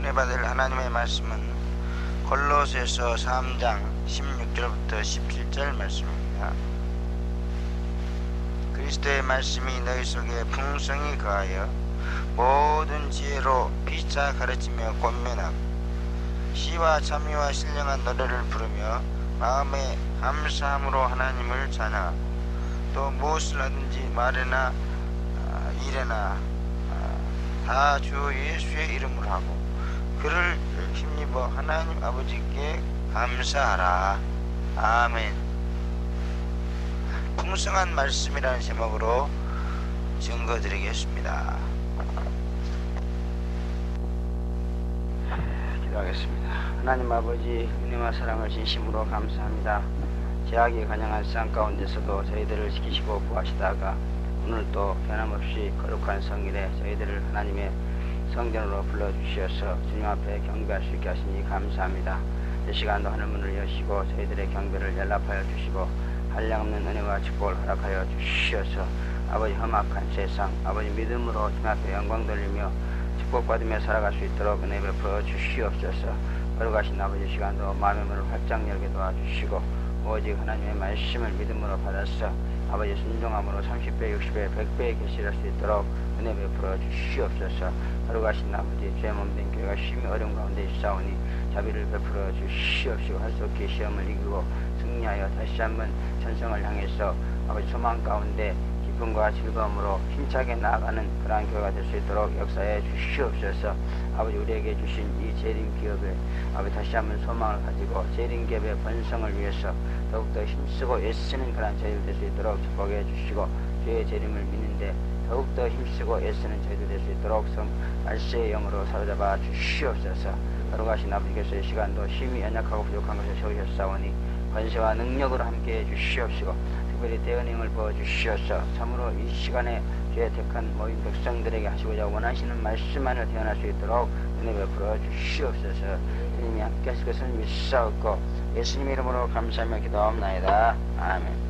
은혜 받을 하나님의 말씀은 골로새서 3장 16절부터 17절 말씀입니다. 그리스도의 말씀이 너희 속에 풍성히 거하여 모든 지혜로 피차 가르치며 권면하고 시와 찬미와 신령한 노래를 부르며 마음에 감사함으로 하나님을 찬양하고 또 무엇을 하든지 말이나 일에나 다 주 예수의 이름으로 하고 그를 힘입어 하나님 아버지께 감사하라. 아멘. 풍성한 말씀이라는 제목으로 증거드리겠습니다. 기도하겠습니다. 하나님 아버지, 은혜와 사랑을 진심으로 감사합니다. 제약이 간영한 세상 가운데서도 저희들을 지키시고 구하시다가 오늘 또 변함없이 거룩한 성일에 저희들을 하나님의 성전으로 불러주시어서 주님 앞에 경배할 수 있게 하시니 감사합니다. 이 시간도 하늘문을 여시고 저희들의 경배를 연락하여 주시고 한량없는 은혜와 축복을 허락하여 주시어서 아버지 험악한 세상 아버지 믿음으로 주님 앞에 영광 돌리며 축복받으며 살아갈 수 있도록 은혜 베풀어 주시옵소서. 거룩하신 아버지 시간도 마음의 문을 활짝 열게 도와주시고 오직 하나님의 말씀을 믿음으로 받아서 아버지 순종함으로 30배, 60배, 100배의 계시를 할 수 있도록 은혜 베풀어 주시옵소서. 거룩하신 아버지 죄 몸된 교회가 심히 어려운 가운데 있사오니 자비를 베풀어 주시옵시고 할 수 없게 시험을 이기고 승리하여 다시 한번 전성을 향해서 아버지 소망 가운데 기쁨과 즐거움으로 힘차게 나아가는 그러한 교회가 될 수 있도록 역사해 주시옵소서. 아버지 우리에게 주신 이 재림 기업에 아버지 다시 한번 소망을 가지고 재림 기업의 번성을 위해서 더욱더 힘쓰고 애쓰는 그러한 저희들 될 수 있도록 축복해 주시고 주의 재림을 믿는데 더욱더 힘쓰고 애쓰는 저희들 될 수 있도록 성 말세의 영으로 사로잡아 주시옵소서. 거룩하신 아버지께서 이 시간도 심히 연약하고 부족한 것을 세우셨사오니 권세와 능력으로 함께해 주시옵시고 특별히 대은행을 부어주시어서 참으로 이 시간에 주의 택한 모인 백성들에게 하시고자 원하시는 말씀만을 태어날 수 있도록 은혜 베풀어 주시옵소서. 주님이 함께 하실 것을 믿사옵고 예수님 이름으로 감사하며 기도하옵나이다. 아멘.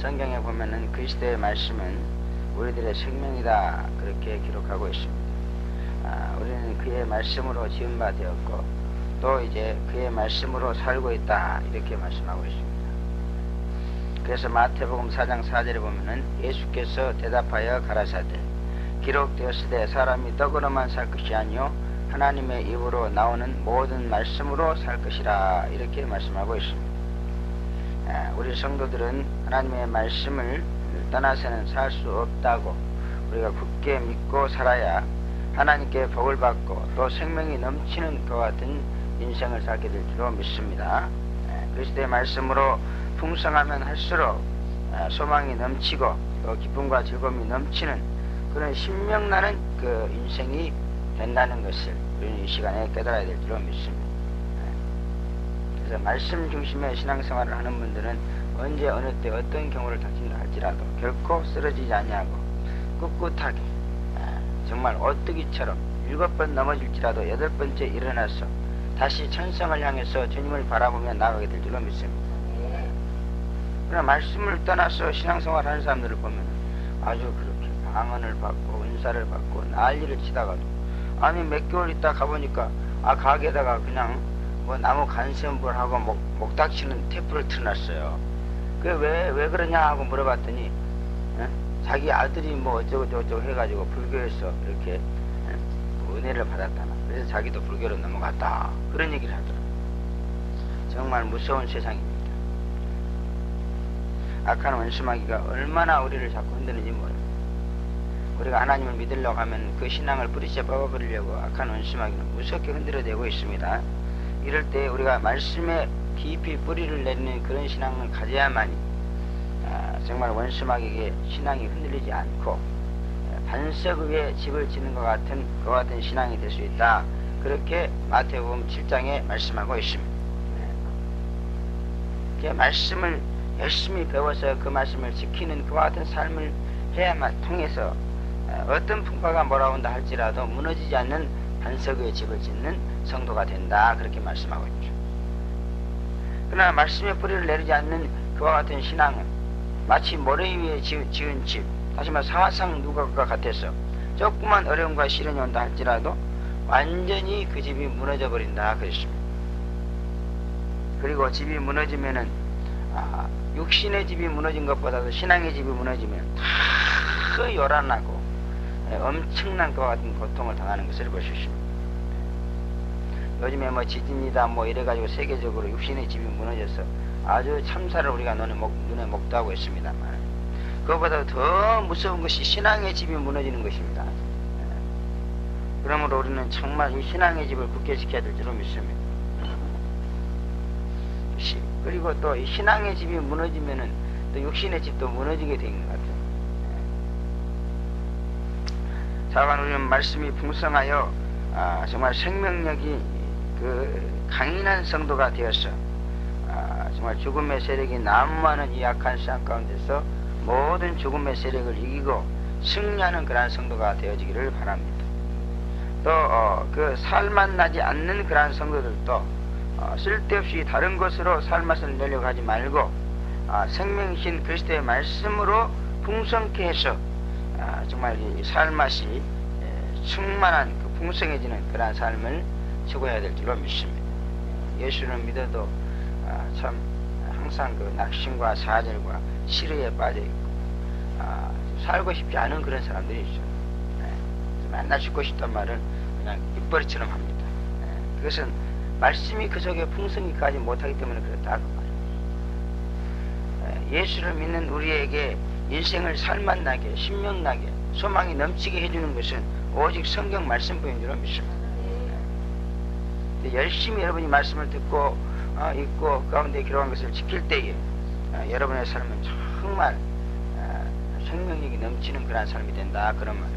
성경에 보면은 그리스도의 말씀은 우리들의 생명이다 그렇게 기록하고 있습니다. 우리는 그의 말씀으로 지은 바 되었고 또 이제 그의 말씀으로 살고 있다 이렇게 말씀하고 있습니다. 그래서 마태복음 4장 4절에 보면은 예수께서 대답하여 가라사대 기록되었으되 사람이 떡으로만 살 것이 아니요 하나님의 입으로 나오는 모든 말씀으로 살 것이라 이렇게 말씀하고 있습니다. 우리 성도들은 하나님의 말씀을 떠나서는 살 수 없다고 우리가 굳게 믿고 살아야 하나님께 복을 받고 또 생명이 넘치는 것 같은 인생을 살게 될 줄로 믿습니다. 그리스도의 말씀으로 풍성하면 할수록 소망이 넘치고 또 기쁨과 즐거움이 넘치는 그런 신명나는 그 인생이 된다는 것을 우리는 이 시간에 깨달아야 될 줄로 믿습니다. 그래서 말씀 중심의 신앙생활을 하는 분들은 언제 어느 때 어떤 경우를 닥친다 할지라도 결코 쓰러지지 아니하고 꿋꿋하게 정말 오뚜기처럼 7번 넘어질지라도 8번째 일어나서 다시 천성을 향해서 주님을 바라보며 나아가게 될 줄로 믿습니다. 그러나 말씀을 떠나서 신앙생활 하는 사람들을 보면 아주 그렇게 방언을 받고 은사를 받고 난리를 치다가도 아니 몇 개월 있다 가보니까 가게에다가 그냥 뭐 나무 간선불하고 목닥치는 테이프를 틀어놨어요. 그게 왜 그러냐 하고 물어봤더니 자기 아들이 뭐 어쩌고 저쩌고 해가지고 불교에서 이렇게 은혜를 받았다나 그래서 자기도 불교로 넘어갔다 그런 얘기를 하더라고요. 정말 무서운 세상입니다. 악한 원수마귀가 얼마나 우리를 자꾸 흔드는지 모릅니다. 우리가 하나님을 믿으려고 하면 그 신앙을 뿌리째 뽑아버리려고 악한 원수마귀는 무섭게 흔들어대고 있습니다. 이럴 때 우리가 말씀에 깊이 뿌리를 내리는 그런 신앙을 가져야만이 정말 원수마귀에게 신앙이 흔들리지 않고 반석 위에 집을 짓는 것 같은 그와 같은 신앙이 될 수 있다. 그렇게 마태복음 7장에 말씀하고 있습니다. 그 말씀을 열심히 배워서 그 말씀을 지키는 그와 같은 삶을 해야만 통해서 어떤 풍파가 몰아온다 할지라도 무너지지 않는 반석 위에 집을 짓는 성도가 된다. 그렇게 말씀하고 있죠. 그러나 말씀의 뿌리를 내리지 않는 그와 같은 신앙은 마치 모래 위에 지은 집, 다시 말해 사상 누각과 같아서 조그만 어려움과 시련이 온다 할지라도 완전히 그 집이 무너져 버린다 그랬습니다. 그리고 집이 무너지면은 육신의 집이 무너진 것보다도 신앙의 집이 무너지면 더 요란하고 엄청난 것과 같은 고통을 당하는 것을 볼 수 있습니다. 요즘에 뭐 지진이다 뭐 이래가지고 세계적으로 육신의 집이 무너져서 아주 참사를 우리가 눈에 목도하고 있습니다만, 그것보다 더 무서운 것이 신앙의 집이 무너지는 것입니다. 그러므로 우리는 정말 이 신앙의 집을 굳게 지켜야 될 줄로 믿습니다. 그리고 또 이 신앙의 집이 무너지면은 또 육신의 집도 무너지게 되는 것 같아요. 자관 우리는 말씀이 풍성하여 정말 생명력이 그 강인한 성도가 되어서 정말 죽음의 세력이 난무하는 이 약한 세상 가운데서 모든 죽음의 세력을 이기고 승리하는 그러한 성도가 되어지기를 바랍니다. 또 그 살만 나지 않는 그러한 성도들도 쓸데없이 다른 것으로 살맛을 내려고 하지 말고 생명이신 그리스도의 말씀으로 풍성케 해서 정말 이 살맛이 충만한 그 풍성해지는 그러한 삶을 추구해야 될 줄로 믿습니다. 예수를 믿어도 참 항상 그 낙심과 사절과 시르에 빠져 있고 살고 싶지 않은 그런 사람들이 있어요. 맨날 죽고 싶단 말은 그냥 입버릇처럼 합니다. 그것은 말씀이 그 속에 풍성히 가지 못하기 때문에 그렇다 그 말이에요. 예수를 믿는 우리에게 인생을 살맛나게 신명나게 소망이 넘치게 해주는 것은 오직 성경 말씀뿐인 줄로 믿습니다. 열심히 여러분이 말씀을 듣고 읽고 가운데 기록한 것을 지킬 때에 여러분의 삶은 정말 생명력이 넘치는 그런 삶이 된다 그런 말입니다.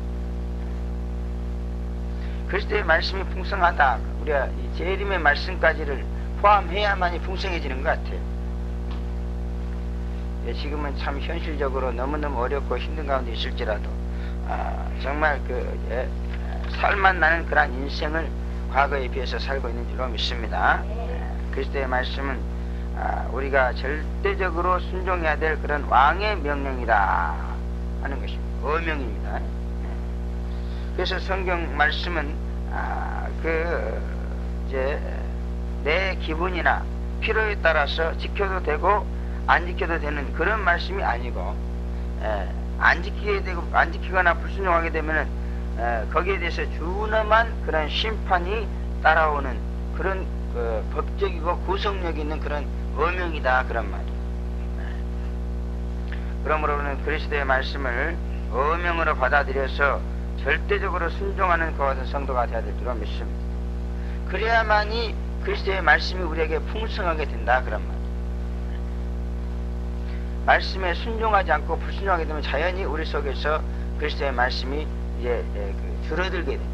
그리스도의 말씀이 풍성하다, 우리가 이 재림의 말씀까지를 포함해야만이 풍성해지는 것 같아요. 지금은 참 현실적으로 너무너무 어렵고 힘든 가운데 있을지라도 정말 살맛 나는 그러한 인생을 과거에 비해서 살고 있는 줄로 믿습니다. 그리스도의 말씀은 우리가 절대적으로 순종해야 될 그런 왕의 명령이다 하는 것입니다. 어명입니다. 그래서 성경 말씀은 내 기분이나 필요에 따라서 지켜도 되고 안 지켜도 되는 그런 말씀이 아니고, 안 지키게 되고 안 지키거나 불순종하게 되면은 거기에 대해서 준엄한 그런 심판이 따라오는 그런 법적이고 구속력 있는 그런 어명이다 그런 말이에요. 그러므로 우리는 그리스도의 말씀을 어명으로 받아들여서 절대적으로 순종하는 그와 같은 성도가 되어야 될 줄로 믿습니다. 그래야만이 그리스도의 말씀이 우리에게 풍성하게 된다 그런 말이에요. 말씀에 순종하지 않고 불순종하게 되면 자연히 우리 속에서 그리스도의 말씀이 이제 줄어들게 됩니다.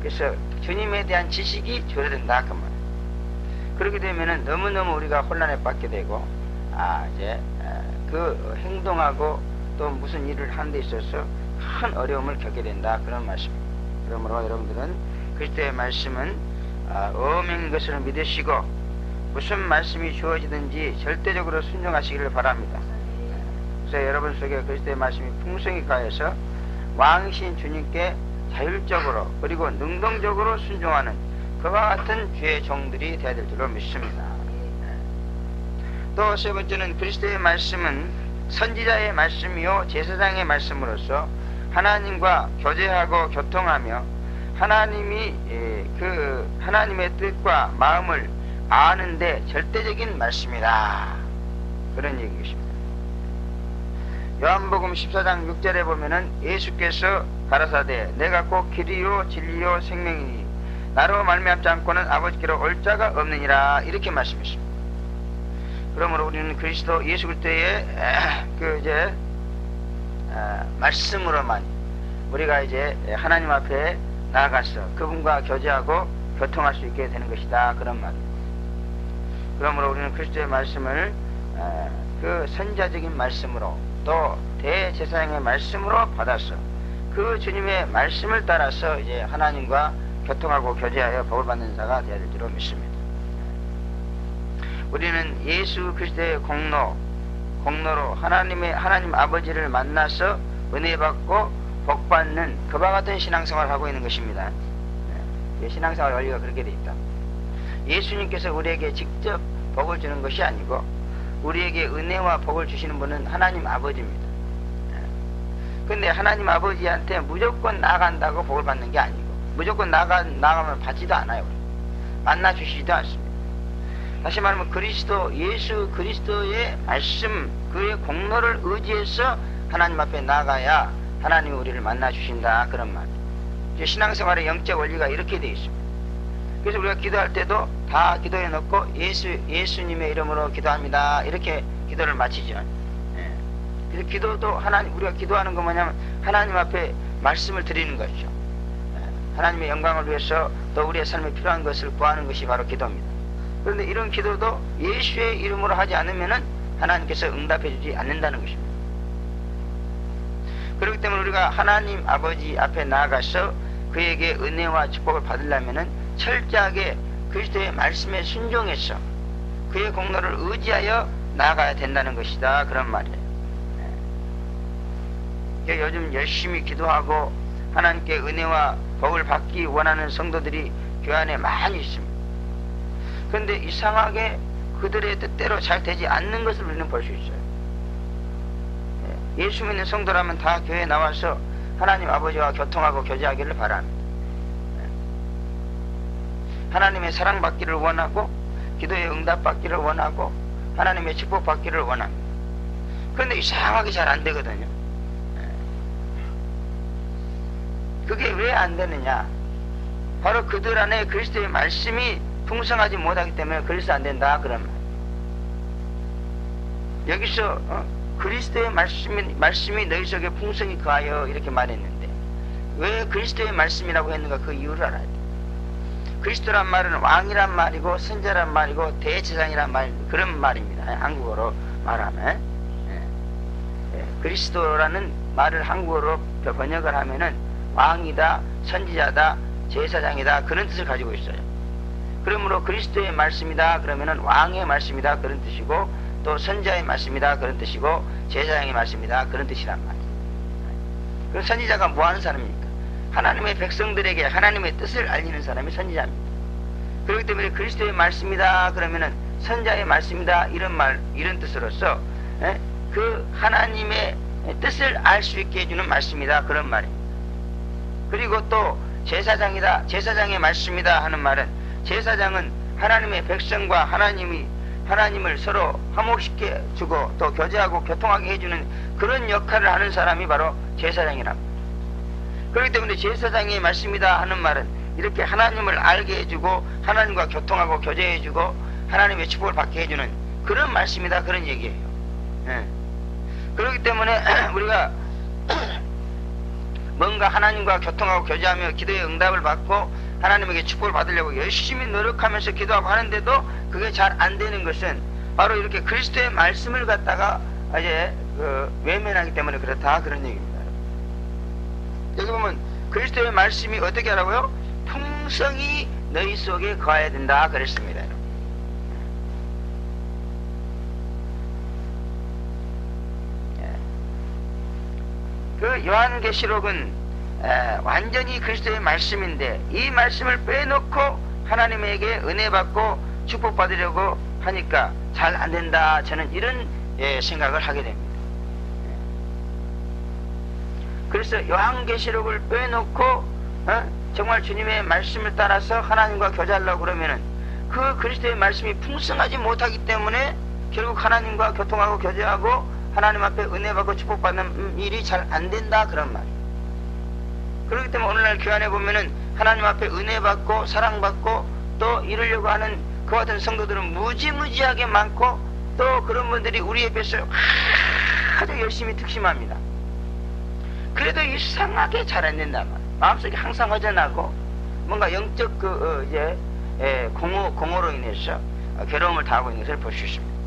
그래서 주님에 대한 지식이 줄어든다 그 말이에요. 그렇게 되면은 너무너무 우리가 혼란에 빠지게 되고 그 행동하고 또 무슨 일을 하는 데 있어서 큰 어려움을 겪게 된다 그런 말씀입니다. 그러므로 여러분들은 그리스도의 말씀은 어명인 것을 믿으시고 무슨 말씀이 주어지든지 절대적으로 순종하시기를 바랍니다. 그래서 여러분 속에 그리스도의 말씀이 풍성히 가해서 왕이신 주님께 자율적으로 그리고 능동적으로 순종하는 그와 같은 주의 종들이 되어야 될 줄로 믿습니다. 또 세 번째는 그리스도의 말씀은 선지자의 말씀이요 제사장의 말씀으로서 하나님과 교제하고 교통하며 하나님이 하나님의 뜻과 마음을 아는데 절대적인 말씀이다 그런 얘기입니다. 요한복음 14장 6절에 보면은 예수께서 가라사대 내가 곧 길이요 진리요 생명이니 나로 말미암지 않고는 아버지께로 올 자가 없느니라 이렇게 말씀했습니다. 그러므로 우리는 그리스도 예수 그리스도의 말씀으로만 우리가 이제 하나님 앞에 나아가서 그분과 교제하고 교통할 수 있게 되는 것이다 그런 말입니다. 그러므로 우리는 그리스도의 말씀을 그 선지자적인 말씀으로 또 대제사장의 말씀으로 받아서 그 주님의 말씀을 따라서 이제 하나님과 교통하고 교제하여 복을 받는 자가 되어야 될 줄로 믿습니다. 우리는 예수 그리스도의 공로로 하나님 아버지를 만나서 은혜 받고 복받는 그와 같은 신앙생활을 하고 있는 것입니다. 신앙생활 원리가 그렇게 돼 있다. 예수님께서 우리에게 직접 복을 주는 것이 아니고 우리에게 은혜와 복을 주시는 분은 하나님 아버지입니다. 근데 하나님 아버지한테 무조건 나간다고 복을 받는 게 아니고 무조건 나가면 받지도 않아요. 만나 주시지도 않습니다. 다시 말하면 예수 그리스도의 말씀, 그의 공로를 의지해서 하나님 앞에 나가야 하나님이 우리를 만나 주신다, 그런 말이에요. 신앙생활의 영적 원리가 이렇게 되어 있습니다. 그래서 우리가 기도할 때도 다 기도해 놓고 예수님의 이름으로 기도합니다, 이렇게 기도를 마치죠. 그래서 기도도 우리가 기도하는 건 뭐냐면 하나님 앞에 말씀을 드리는 것이죠. 하나님의 영광을 위해서 또 우리의 삶에 필요한 것을 구하는 것이 바로 기도입니다. 그런데 이런 기도도 예수의 이름으로 하지 않으면 하나님께서 응답해 주지 않는다는 것입니다. 그렇기 때문에 우리가 하나님 아버지 앞에 나아가서 그에게 은혜와 축복을 받으려면 철저하게 그리스도의 말씀에 순종해서 그의 공로를 의지하여 나아가야 된다는 것이다, 그런 말이에요. 요즘 열심히 기도하고 하나님께 은혜와 복을 받기 원하는 성도들이 교회 안에 많이 있습니다. 그런데 이상하게 그들의 뜻대로 잘 되지 않는 것을 우리는 볼 수 있어요. 예수 믿는 성도라면 다 교회에 나와서 하나님 아버지와 교통하고 교제하기를 바랍니다. 하나님의 사랑받기를 원하고 기도의 응답받기를 원하고 하나님의 축복받기를 원합니다. 그런데 이상하게 잘 안 되거든요. 그게 왜 안 되느냐? 바로 그들 안에 그리스도의 말씀이 풍성하지 못하기 때문에 그래서 안 된다, 그런 말. 여기서 그리스도의 말씀이 너희 속에 풍성히 거하여 이렇게 말했는데 왜 그리스도의 말씀이라고 했는가, 그 이유를 알아야 돼. 그리스도란 말은 왕이란 말이고 선자란 말이고 대제사장이란 말, 그런 말입니다. 한국어로 말하면 그리스도라는 말을 한국어로 번역을 하면은 왕이다, 선지자다, 제사장이다, 그런 뜻을 가지고 있어요. 그러므로 그리스도의 말씀이다 그러면은 왕의 말씀이다, 그런 뜻이고 또 선지자의 말씀이다, 그런 뜻이고 제사장의 말씀이다, 그런 뜻이란 말이에요. 그럼 선지자가 뭐 하는 사람입니까? 하나님의 백성들에게 하나님의 뜻을 알리는 사람이 선지자입니다. 그렇기 때문에 그리스도의 말씀이다 그러면은 선지자의 말씀이다, 이런 뜻으로서 그 하나님의 뜻을 알 수 있게 해주는 말씀이다, 그런 말입니다. 그리고 또 제사장이다, 제사장의 말씀이다 하는 말은 제사장은 하나님의 백성과 하나님을 서로 화목시켜 주고 또 교제하고 교통하게 해주는 그런 역할을 하는 사람이 바로 제사장이랍니다. 그렇기 때문에 제사장의 말씀이다 하는 말은 이렇게 하나님을 알게 해주고 하나님과 교통하고 교제해주고 하나님의 축복을 받게 해주는 그런 말씀이다, 그런 얘기예요. 그렇기 때문에 우리가 뭔가 하나님과 교통하고 교제하며 기도의 응답을 받고 하나님에게 축복을 받으려고 열심히 노력하면서 기도하고 하는데도 그게 잘 안 되는 것은 바로 이렇게 그리스도의 말씀을 갖다가 이제 외면하기 때문에 그렇다, 그런 얘기입니다. 여기 보면 그리스도의 말씀이 어떻게 하라고요? 풍성히 너희 속에 거해야 된다, 그랬습니다. 그 요한계시록은 완전히 그리스도의 말씀인데 이 말씀을 빼놓고 하나님에게 은혜 받고 축복받으려고 하니까 잘 안 된다, 저는 이런 생각을 하게 됩니다. 그래서 요한계시록을 빼놓고 정말 주님의 말씀을 따라서 하나님과 교제하려고 그러면은 그 그리스도의 말씀이 풍성하지 못하기 때문에 결국 하나님과 교통하고 교제하고 하나님 앞에 은혜 받고 축복받는 일이 잘 안 된다, 그런 말이에요. 그렇기 때문에 오늘날 교회 안에 보면은 하나님 앞에 은혜 받고 사랑받고 또 이루려고 하는 그 같은 성도들은 무지무지하게 많고 또 그런 분들이 우리 옆에서 아주 열심히 특심합니다. 그래도 이상하게 잘 안 된단 말이에요. 마음속에 항상 허전하고 뭔가 영적 공허로 인해서 괴로움을 당하고 있는 것을 볼 수 있습니다.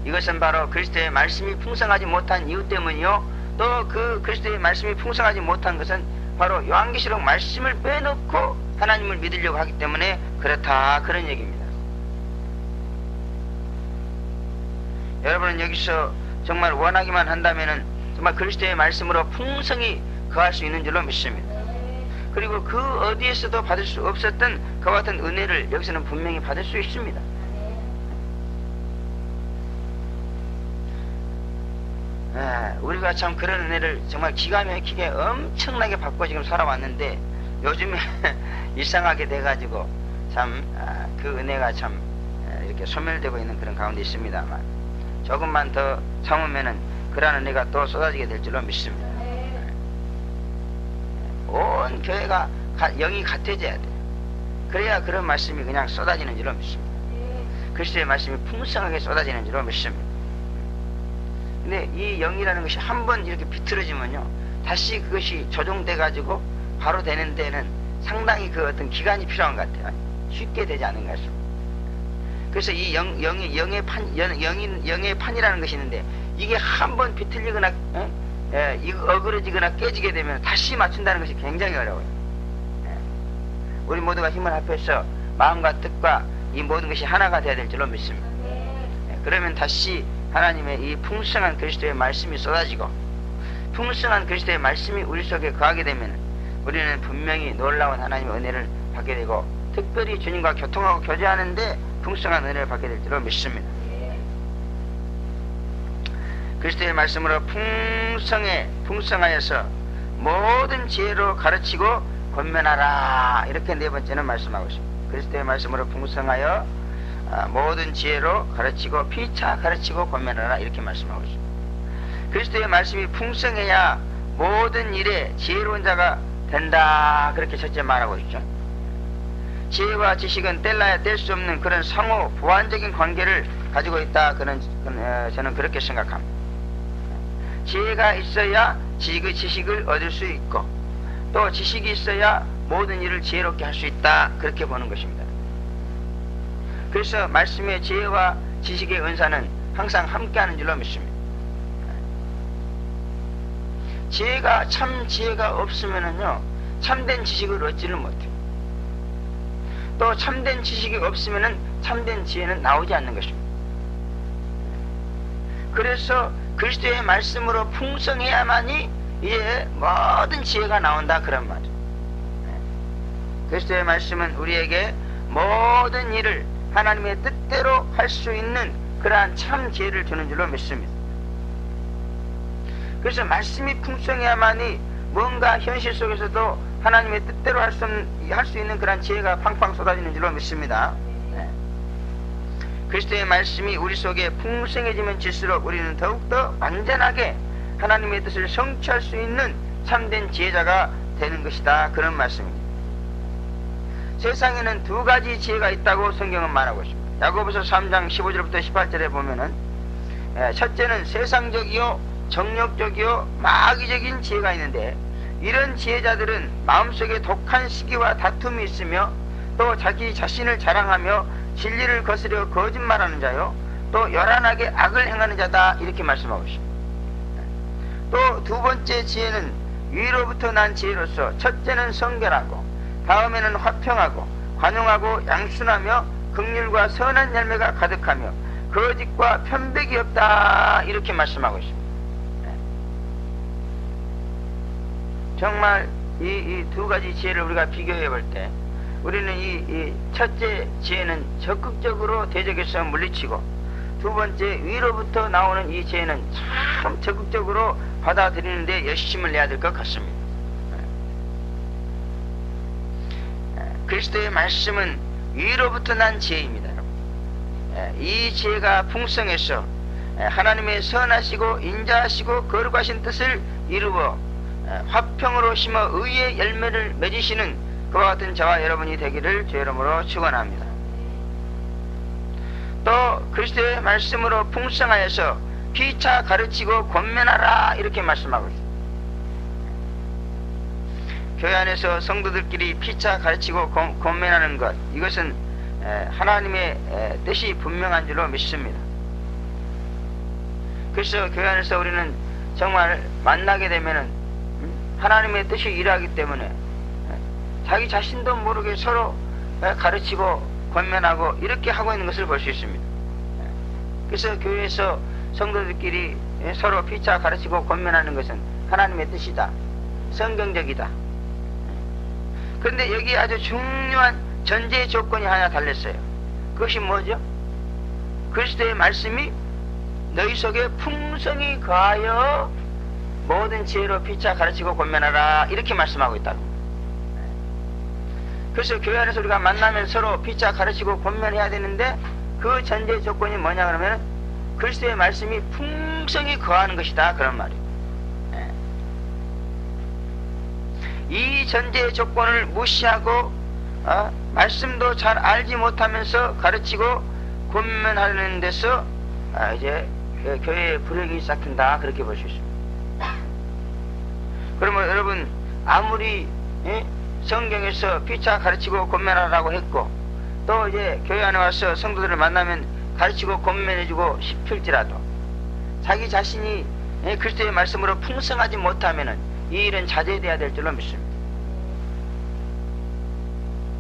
이것은 바로 그리스도의 말씀이 풍성하지 못한 이유 때문이요, 또 그 그리스도의 말씀이 풍성하지 못한 것은 바로 요한계시록 말씀을 빼놓고 하나님을 믿으려고 하기 때문에 그렇다, 그런 얘기입니다. 여러분은 여기서 정말 원하기만 한다면은 정말 그리스도의 말씀으로 풍성히 거할 수 있는 줄로 믿습니다. 그리고 그 어디에서도 받을 수 없었던 그와 같은 은혜를 여기서는 분명히 받을 수 있습니다. 우리가 참 그런 은혜를 정말 기가 막히게 엄청나게 받고 지금 살아왔는데 요즘에 이상하게 돼가지고 참 그 은혜가 참 이렇게 소멸되고 있는 그런 가운데 있습니다만 조금만 더 참으면은 그런 은혜가 또 쏟아지게 될 줄로 믿습니다. 온 교회가 영이 같아져야 돼요. 그래야 그런 말씀이 그냥 쏟아지는 줄로 믿습니다. 그리스도의 말씀이 풍성하게 쏟아지는 줄로 믿습니다. 근데 이 영이라는 것이 한번 이렇게 비틀어지면요 다시 그것이 조종돼 가지고 바로 되는 데는 상당히 그 어떤 기간이 필요한 것 같아요. 쉽게 되지 않는 것 같습니다. 그래서 이 영의 판이라는 것이 있는데 이게 한번 비틀리거나 어그러지거나 깨지게 되면 다시 맞춘다는 것이 굉장히 어려워요. 우리 모두가 힘을 합해서 마음과 뜻과 이 모든 것이 하나가 되어야 될 줄로 믿습니다. 그러면 다시 하나님의 이 풍성한 그리스도의 말씀이 쏟아지고 풍성한 그리스도의 말씀이 우리 속에 거하게 되면 우리는 분명히 놀라운 하나님의 은혜를 받게 되고 특별히 주님과 교통하고 교제하는데 풍성한 은혜를 받게 될 줄로 믿습니다. 그리스도의 말씀으로 풍성하여서 모든 지혜로 가르치고 권면하라 이렇게 네 번째는 말씀하고 있습니다. 그리스도의 말씀으로 풍성하여 모든 지혜로 가르치고 피차 가르치고 권면하라 이렇게 말씀하고 있습니다. 그리스도의 말씀이 풍성해야 모든 일에 지혜로운 자가 된다 그렇게 첫째 말하고 있죠. 지혜와 지식은 뗄래야 뗄 수 없는 그런 상호 보완적인 관계를 가지고 있다. 저는 그렇게 생각합니다. 지혜가 있어야 지식을 얻을 수 있고 또 지식이 있어야 모든 일을 지혜롭게 할 수 있다. 그렇게 보는 것입니다. 그래서 말씀의 지혜와 지식의 은사는 항상 함께하는 줄로 믿습니다. 참 지혜가 없으면은요 참된 지식을 얻지를 못해요. 또 참된 지식이 없으면은 참된 지혜는 나오지 않는 것입니다. 그래서 그리스도의 말씀으로 풍성해야만이 이제 모든 지혜가 나온다 그런 말이에요. 그리스도의 말씀은 우리에게 모든 일을 하나님의 뜻대로 할 수 있는 그러한 참 지혜를 주는 줄로 믿습니다. 그래서 말씀이 풍성해야만이 뭔가 현실 속에서도 하나님의 뜻대로 할 수 있는 그런 지혜가 팡팡 쏟아지는 줄로 믿습니다. 그리스도의 말씀이 우리 속에 풍성해지면 질수록 우리는 더욱더 완전하게 하나님의 뜻을 성취할 수 있는 참된 지혜자가 되는 것이다. 그런 말씀입니다. 세상에는 두 가지 지혜가 있다고 성경은 말하고 있습니다. 야고보서 3장 15절부터 18절에 보면은 첫째는 세상적이요 정욕적이요 마귀적인 지혜가 있는데 이런 지혜자들은 마음속에 독한 시기와 다툼이 있으며 또 자기 자신을 자랑하며 진리를 거스려 거짓말하는 자요 또 요란하게 악을 행하는 자다 이렇게 말씀하고 있습니다. 또 두 번째 지혜는 위로부터 난 지혜로서 첫째는 성결하고 다음에는 화평하고 관용하고 양순하며 긍휼과 선한 열매가 가득하며 거짓과 편백이 없다 이렇게 말씀하고 있습니다. 정말 이 두 가지 지혜를 우리가 비교해 볼 때 우리는 이 첫째 지혜는 적극적으로 대적해서 물리치고 두 번째 위로부터 나오는 이 지혜는 참 적극적으로 받아들이는데 열심을 내야 될 것 같습니다. 그리스도의 말씀은 위로부터 난 지혜입니다. 이 지혜가 풍성해서 하나님의 선하시고 인자하시고 거룩하신 뜻을 이루어 화평으로 심어 의의 열매를 맺으시는 그와 같은 저와 여러분이 되기를 주의 이름으로 축원합니다. 또 그리스도의 말씀으로 풍성하여서 피차 가르치고 권면하라 이렇게 말씀하고 있습니다. 교회 안에서 성도들끼리 피차 가르치고 권면하는 것 이것은 하나님의 뜻이 분명한 줄로 믿습니다. 그래서 교회 안에서 우리는 정말 만나게 되면은 하나님의 뜻이 일하기 때문에 자기 자신도 모르게 서로 가르치고 권면하고 이렇게 하고 있는 것을 볼 수 있습니다. 그래서 교회에서 성도들끼리 서로 피차 가르치고 권면하는 것은 하나님의 뜻이다. 성경적이다. 그런데 여기 아주 중요한 전제 조건이 하나 달렸어요. 그것이 뭐죠? 그리스도의 말씀이 너희 속에 풍성히 거하여 모든 지혜로 피차 가르치고 권면하라, 이렇게 말씀하고 있다고. 그래서 교회 안에서 우리가 만나면 서로 피차 가르치고 권면해야 되는데 그 전제 조건이 뭐냐 그러면 그리스도의 말씀이 풍성히 거하는 것이다, 그런 말이에요. 이 전제 조건을 무시하고 말씀도 잘 알지 못하면서 가르치고 권면하는 데서 이제 교회의 불행이 시작된다, 그렇게 볼 수 있습니다. 그러면 여러분, 아무리 성경에서 피차 가르치고 권면하라고 했고 또 이제 교회 안에 와서 성도들을 만나면 가르치고 권면해주고 싶을지라도 자기 자신이 그리스도의 말씀으로 풍성하지 못하면은 이 일은 자제돼야 될 줄로 믿습니다.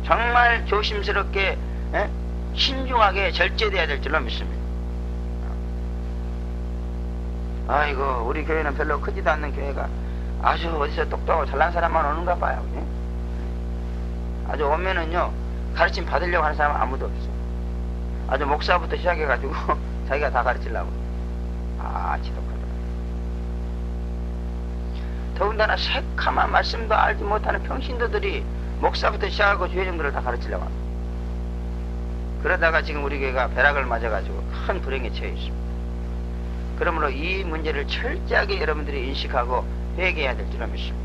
정말 조심스럽게 신중하게 절제돼야 될 줄로 믿습니다. 아이고, 우리 교회는 별로 크지도 않는 교회가 아주 어디서 똑똑하고 잘난 사람만 오는가 봐요. 아주 오면은요 가르침 받으려고 하는 사람은 아무도 없어. 아주 목사부터 시작해가지고 자기가 다 가르치려고. 지독하다. 더군다나 새카만 말씀도 알지 못하는 평신도들이 목사부터 시작하고 주회장들을 다 가르치려고 합니다. 그러다가 지금 우리 교회가 벼락을 맞아가지고 큰 불행에 처해 있습니다. 그러므로 이 문제를 철저하게 여러분들이 인식하고 회개해야 될 줄로 믿습니다.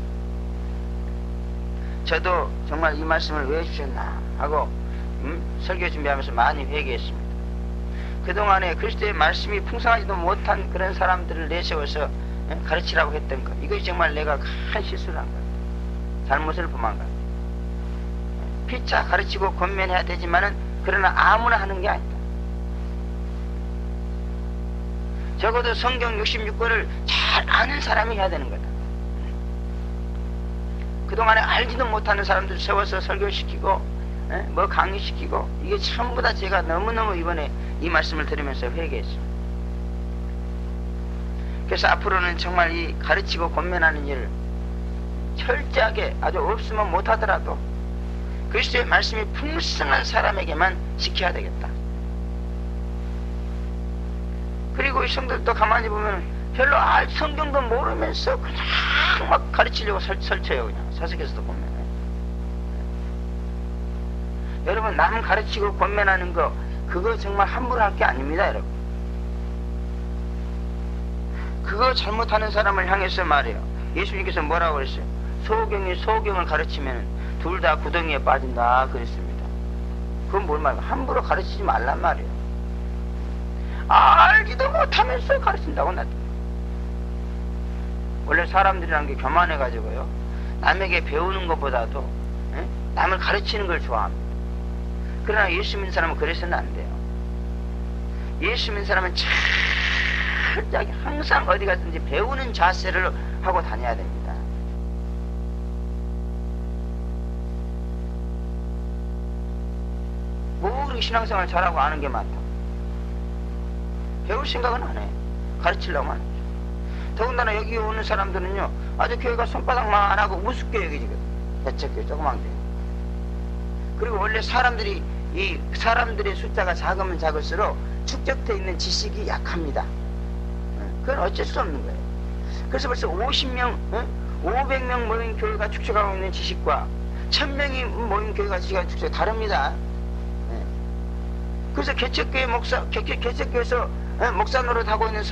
저도 정말 이 말씀을 왜 주셨나 하고 설교 준비하면서 많이 회개했습니다. 그동안에 그리스도의 말씀이 풍성하지도 못한 그런 사람들을 내세워서 가르치라고 했던 것, 이것이 정말 내가 큰 실수를 한 것, 잘못을 범한 것. 피차 가르치고 권면해야 되지만은 그러나 아무나 하는 게 아니다. 적어도 성경 66권을 잘 아는 사람이 해야 되는 거다. 그동안에 알지도 못하는 사람들 세워서 설교시키고 뭐 강의시키고, 이게 전부 다 제가 너무너무 이번에 이 말씀을 들으면서 회개했습니다. 그래서 앞으로는 정말 이 가르치고 권면하는 일을 철저하게, 아주 없으면 못하더라도 그리스도의 말씀이 풍성한 사람에게만 시켜야 되겠다. 그리고 이 성도들도 가만히 보면 별로 성경도 모르면서 그냥 막 가르치려고 설쳐요. 그냥 사석에서도 보면. 여러분, 남 가르치고 권면하는 거, 그거 정말 함부로 할 게 아닙니다, 여러분. 그거 잘못하는 사람을 향해서 말해요. 예수님께서 뭐라고 그랬어요? 소경이 소경을 가르치면 둘 다 구덩이에 빠진다 그랬습니다. 그건 뭘 말이야? 함부로 가르치지 말란 말이에요. 알지도 못하면서 가르친다고 나도. 원래 사람들이란 게 교만해가지고요, 남에게 배우는 것보다도 남을 가르치는 걸 좋아합니다. 그러나 예수 믿는 사람은 그래서는 안 돼요. 예수 믿는 사람은 철저하게 항상 어디 갔든지 배우는 자세를 하고 다녀야 됩니다. 뭐 신앙생활 잘하고 아는 게 많다. 배울 생각은 안 해. 가르치려고만 하죠. 더군다나 여기 오는 사람들은요, 아주 교회가 손바닥만 하고 우습게 여기지거든. 대책교회 조그만 교회. 그리고 원래 이 사람들의 숫자가 작으면 작을수록 축적되어 있는 지식이 약합니다. 그건 어쩔 수 없는 거예요. 그래서 벌써 50명, 500명 모인 교회가 축적하고 있는 지식과 1000명이 모인 교회가 축적 다릅니다. 그래서 개척교회에서 목사 노릇 하고 있는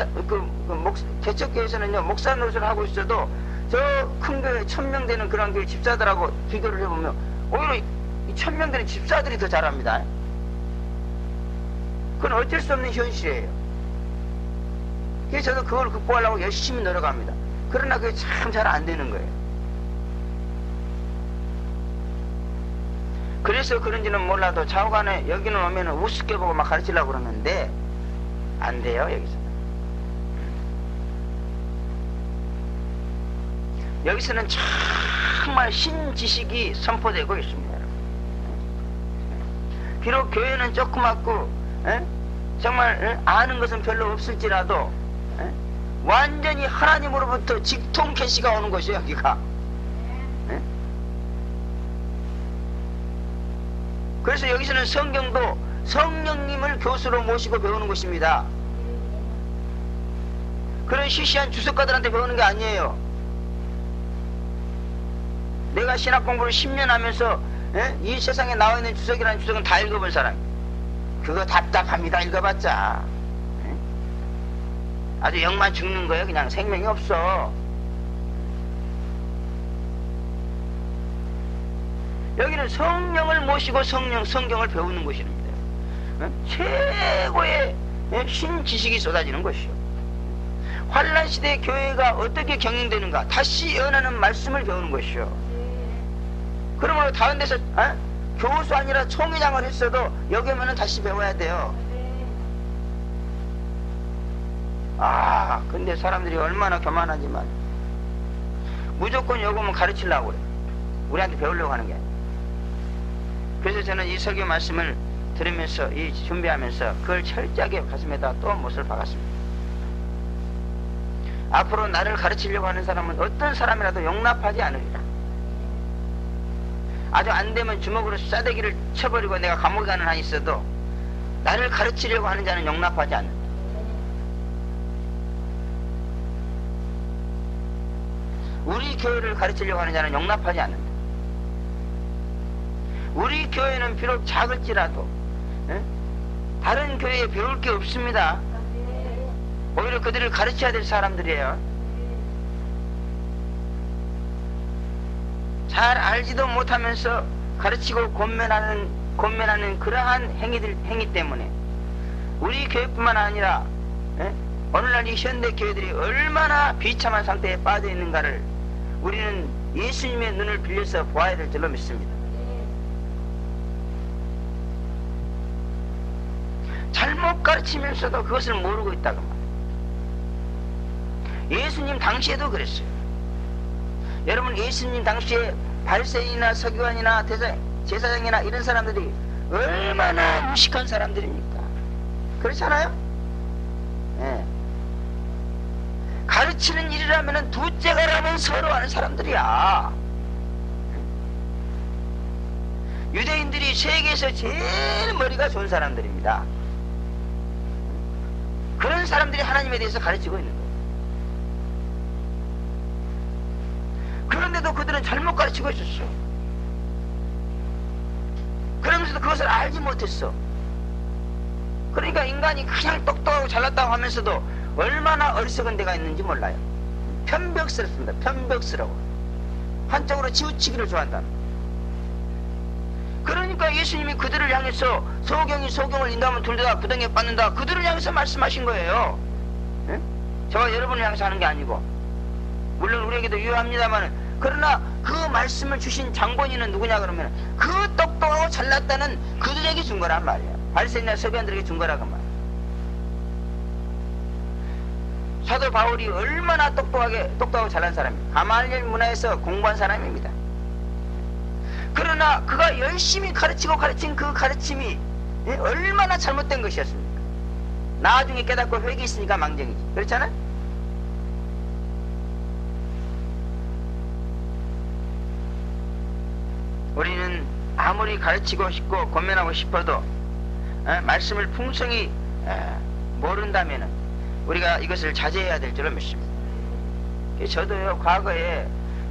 개척교회에서는요, 목사 노릇을 하고 있어도 저 큰 교회 1000명 되는 그런 교회 집사들하고 비교를 해보면 오히려 이 1000명 되는 집사들이 더 잘합니다. 그건 어쩔 수 없는 현실이에요. 그래서 저도 그걸 극복하려고 열심히 노력합니다. 그러나 그게 참 잘 안 되는 거예요. 그래서 그런지는 몰라도 좌우간에 여기는 오면 우습게 보고 막 가르치려고 그러는데 안 돼요, 여기서는. 여기서는 정말 신지식이 선포되고 있습니다. 비록 교회는 조그맣고 정말 아는 것은 별로 없을지라도 완전히 하나님으로부터 직통 계시가 오는 것이에요, 여기가. 네? 그래서 여기서는 성경도 성령님을 교수로 모시고 배우는 것입니다. 그런 시시한 주석가들한테 배우는 게 아니에요. 내가 신학 공부를 10년 하면서 이 세상에 나와 있는 주석이라는 주석은 다 읽어본 사람. 그거 답답합니다. 읽어봤자. 아주 영만 죽는 거예요. 그냥 생명이 없어. 여기는 성령을 모시고 성경을 배우는 것입니다. 최고의 신지식이 쏟아지는 것이요. 환란 시대의 교회가 어떻게 경영되는가 다시 예언하는 말씀을 배우는 것이요. 그러므로 다른 데서 교수 아니라 총회장을 했어도 여기 오면은 다시 배워야 돼요. 근데 사람들이 얼마나 교만하지만 무조건 여기 오면 가르치려고 그래. 우리한테 배우려고 하는 게 아니에요. 그래서 저는 이 설교 말씀을 들으면서 준비하면서 그걸 철저하게 가슴에다 또 못을 박았습니다. 앞으로 나를 가르치려고 하는 사람은 어떤 사람이라도 용납하지 않으리라. 아주 안되면 주먹으로 싸대기를 쳐버리고 내가 감옥에 가는 한이 있어도 나를 가르치려고 하는 자는 용납하지 않는다. 우리 교회를 가르치려고 하는 자는 용납하지 않는다. 우리 교회는 비록 작을지라도 다른 교회에 배울 게 없습니다. 오히려 그들을 가르쳐야 될 사람들이에요. 잘 알지도 못하면서 가르치고 권면하는 그러한 행위 때문에 우리 교회뿐만 아니라 오늘날 이 현대 교회들이 얼마나 비참한 상태에 빠져 있는가를 우리는 예수님의 눈을 빌려서 보아야 될 줄로 믿습니다. 잘못 가르치면서도 그것을 모르고 있다고 말이에요. 예수님 당시에도 그랬어요. 여러분, 예수님 당시에 바리새인이나 서기관이나 제사장이나 이런 사람들이 얼마나 무식한 사람들입니까? 그렇잖아요? 네. 가르치는 일이라면 둘째가라면 서로 하는 사람들이야. 유대인들이 세계에서 제일 머리가 좋은 사람들입니다. 그런 사람들이 하나님에 대해서 가르치고 있는 거예요. 그런데도 그들은 잘못 가르치고 있었어. 그러면서도 그것을 알지 못했어. 그러니까 인간이 그냥 똑똑하고 잘났다고 하면서도 얼마나 어리석은 데가 있는지 몰라요. 편벽스럽습니다. 편벽스러워. 한쪽으로 치우치기를 좋아한다. 그러니까 예수님이 그들을 향해서 소경이 소경을 인도하면 둘 다 구덩이에 빠진다. 그들을 향해서 말씀하신 거예요. 네? 저와 여러분을 향해서 하는 게 아니고, 물론 우리에게도 유효합니다만, 그러나 그 말씀을 주신 장본인은 누구냐 그러면 그 똑똑하고 잘났다는 그들에게 준 거란 말이에요. 바리새인이나 서기관들에게 준 거라고 말이에요. 사도 바울이 얼마나 똑똑하고 잘난 사람입니다. 가말리엘 문화에서 공부한 사람입니다. 그러나 그가 열심히 가르친 그 가르침이 얼마나 잘못된 것이었습니까? 나중에 깨닫고 회개했으니까 망정이지. 그렇잖아? 우리는 아무리 가르치고 싶고 권면하고 싶어도 말씀을 풍성히 모른다면 우리가 이것을 자제해야 될 줄로 믿습니다. 저도요, 과거에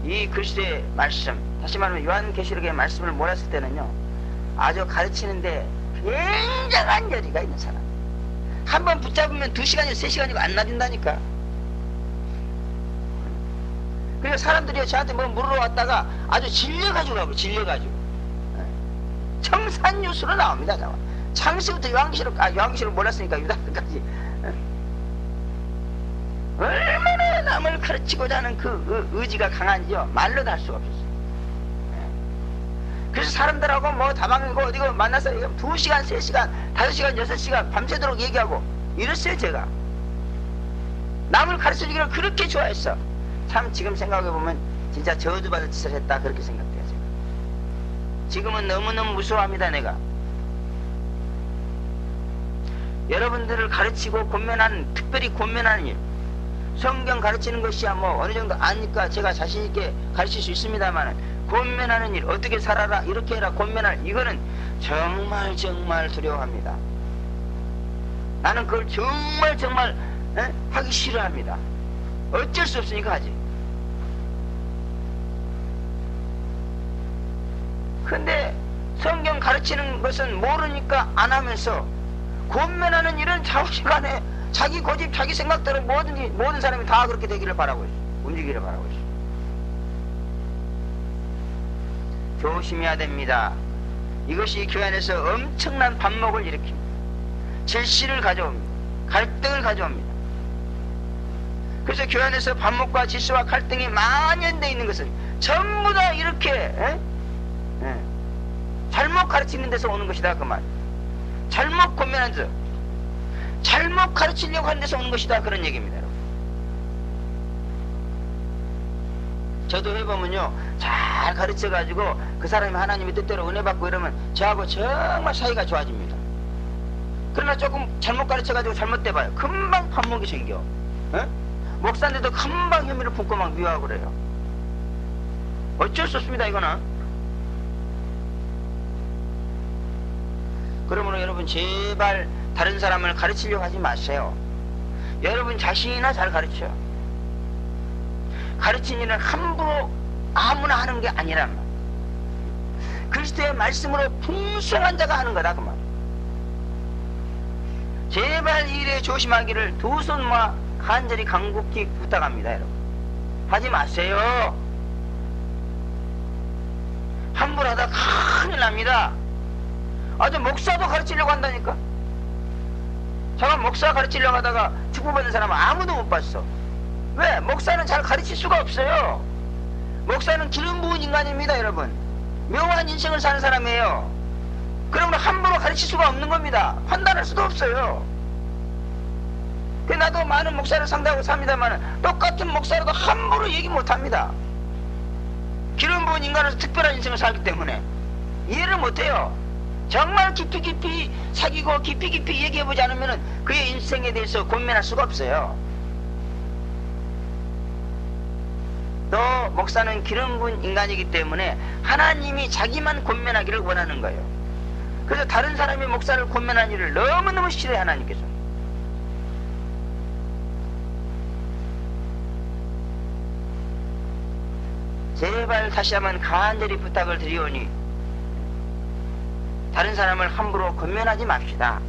이 글씨의 말씀, 다시 말하면 요한계시록의 말씀을 몰랐을 때는요, 아주 가르치는데 굉장한 열의가 있는 사람. 한번 붙잡으면 2시간이고 3시간이고 안 놔준다니까. 그래서 사람들이 저한테 뭐 물으러 왔다가 아주 질려가지고 가고, 질려가지고. 청산유수로 나옵니다. 창세부터 요한계시록 몰랐으니까 유다까지. 얼마나 남을 가르치고자 하는 그 의지가 강한지요, 말로도 할 수가 없었어요. 그래서 사람들하고 뭐 다방이고 어디고 만나서 2시간, 3시간, 5시간, 6시간 밤새도록 얘기하고 이랬어요. 제가 남을 가르쳐주기를 그렇게 좋아했어. 참 지금 생각해보면 진짜 저주받을 짓을 했다, 그렇게 생각돼요. 제가 지금은 너무너무 무서워합니다. 내가 여러분들을 가르치고 권면하는, 특별히 권면하는 일, 성경 가르치는 것이야 뭐 어느 정도 아니까 제가 자신 있게 가르칠 수 있습니다만, 권면하는 일, 어떻게 살아라, 이렇게 해라, 권면할, 이거는 정말 정말 두려워합니다. 나는 그걸 정말 정말 하기 싫어합니다. 어쩔 수 없으니까 하지. 근데 성경 가르치는 것은 모르니까 안 하면서, 권면하는 일은 자우지간에 자기 고집, 자기 생각대로 모든 사람이 다 그렇게 되기를 바라고 있어. 움직이기를 바라고 있어. 조심해야 됩니다. 이것이 교회 안에서 엄청난 반목을 일으킵니다. 질시를 가져옵니다. 갈등을 가져옵니다. 그래서 교회 안에서 반목과 질시와 갈등이 만연되어 있는 것은 전부 다 이렇게 잘못 가르치는 데서 오는 것이다, 그 말. 잘못 권면하는 데서, 잘못 가르치려고 하는 데서 오는 것이다, 그런 얘기입니다, 여러분. 저도 해보면요, 잘 가르쳐가지고 그 사람이 하나님의 뜻대로 은혜 받고 이러면 저하고 정말 사이가 좋아집니다. 그러나 조금 잘못 가르쳐가지고 잘못돼봐요, 금방 반목이 생겨. 목사인데도 금방 혐의를 품고 막 미워하고 그래요. 어쩔 수 없습니다, 이거는. 그러므로 여러분, 제발 다른 사람을 가르치려고 하지 마세요. 여러분 자신이나 잘 가르쳐. 가르친 일은 함부로 아무나 하는 게 아니란 말. 그리스도의 말씀으로 풍성한 자가 하는 거다, 그 말. 제발 이 일에 조심하기를 두 손 모아 간절히 간곡히 부탁합니다, 여러분. 하지 마세요. 함부로 하다 큰일 납니다. 아주 목사도 가르치려고 한다니까. 제가 목사 가르치려고 하다가 축복받는 사람은 아무도 못 봤어. 왜? 목사는 잘 가르칠 수가 없어요. 목사는 기름 부은 인간입니다, 여러분. 묘한 인생을 사는 사람이에요. 그러면 함부로 가르칠 수가 없는 겁니다. 판단할 수도 없어요. 나도 많은 목사를 상대하고 삽니다만 똑같은 목사라도 함부로 얘기 못합니다. 기름 부은 인간으로서 특별한 인생을 살기 때문에 이해를 못해요. 정말 깊이 깊이 사귀고 깊이 깊이 얘기해보지 않으면 그의 인생에 대해서 권면할 수가 없어요. 또 목사는 기름 부은 인간이기 때문에 하나님이 자기만 권면하기를 원하는 거예요. 그래서 다른 사람이 목사를 권면하는 일을 너무너무 싫어해, 하나님께서. 제발 다시 한번 간절히 부탁을 드리오니 다른 사람을 함부로 권면하지 맙시다.